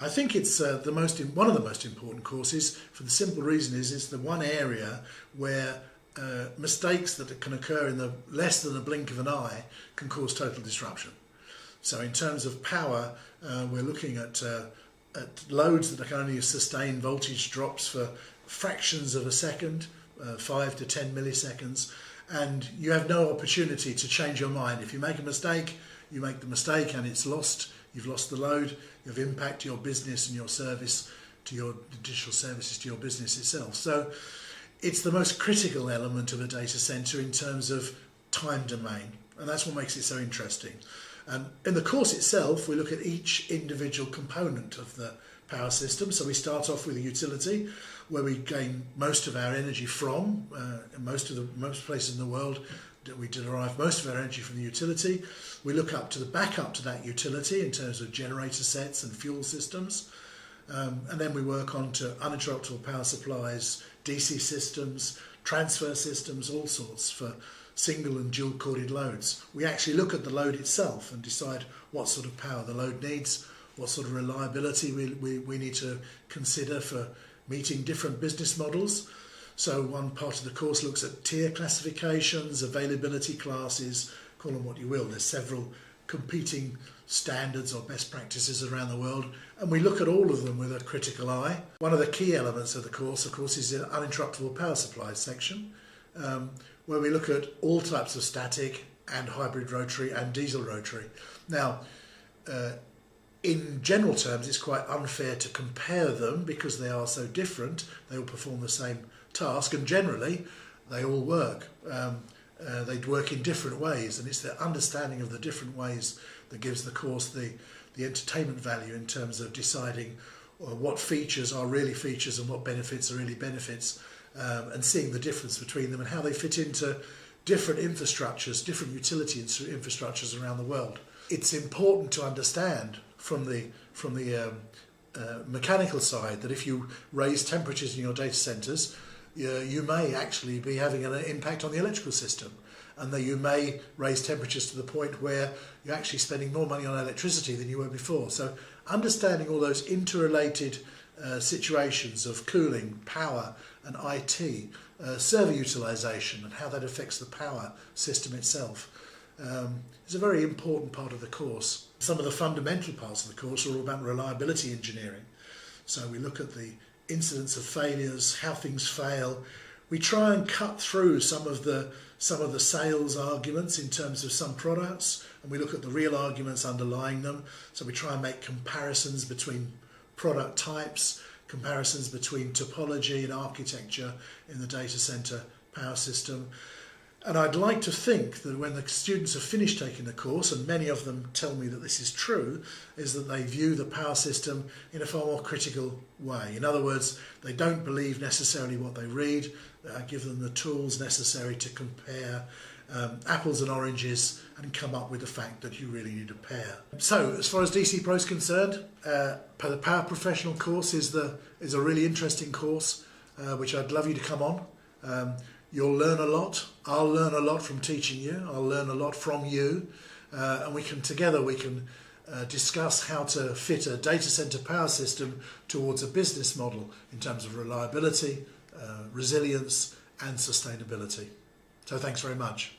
I think it's one of the most important courses for the simple reason is it's the one area where mistakes that can occur in the less than a blink of an eye can cause total disruption. So in terms of power, we're looking at loads that can only sustain voltage drops for fractions of a second, 5 to 10 milliseconds, and you have no opportunity to change your mind. If you make a mistake, you make the mistake and it's lost. You've lost the load, you've impacted your business and your service to your digital services to your business itself. So it's the most critical element of a data center in terms of time domain, and that's what makes it so interesting. And in the course itself, we look at each individual component of the power system. So we start off with a utility where we gain most of our energy from. In most places in the world, we derive most of our energy from the utility. We look up to the backup to that utility in terms of generator sets and fuel systems. And then we work on to uninterruptible power supplies, DC systems, transfer systems, all sorts for single and dual corded loads. We actually look at the load itself and decide what sort of power the load needs, what sort of reliability we need to consider for meeting different business models. So one part of the course looks at tier classifications, availability classes, call them what you will. There's several competing standards or best practices around the world, and we look at all of them with a critical eye. One of the key elements of course, is the uninterruptible power supplies section, where we look at all types of static and hybrid rotary and diesel rotary. Now, in general terms, it's quite unfair to compare them because they are so different. They all perform the same task, and generally they all work. They work in different ways, and it's the understanding of the different ways that gives the course the entertainment value in terms of deciding what features are really features and what benefits are really benefits, and seeing the difference between them and how they fit into different infrastructures, different utility infrastructures around the world. It's important to understand from the mechanical side that if you raise temperatures in your data centers, you may actually be having an impact on the electrical system, and that you may raise temperatures to the point where you're actually spending more money on electricity than you were before. So understanding all those interrelated situations of cooling, power and IT, server utilization and how that affects the power system itself is a very important part of the course. Some of the fundamental parts of the course are all about reliability engineering. So we look at the incidents of failures, how things fail. We try and cut through some of the sales arguments in terms of some products, and we look at the real arguments underlying them. So we try and make comparisons between product types, comparisons between topology and architecture in the data center power system. And I'd like to think that when the students have finished taking the course, and many of them tell me that this is true, is that they view the power system in a far more critical way. In other words, they don't believe necessarily what they read. I give them the tools necessary to compare apples and oranges and come up with the fact that you really need a pair. So as far as DC Pro is concerned, the Power Professional course is a really interesting course which I'd love you to come on. You'll learn a lot. I'll learn a lot from teaching you. I'll learn a lot from you, and we can discuss how to fit a data center power system towards a business model in terms of reliability, resilience and sustainability. So thanks very much.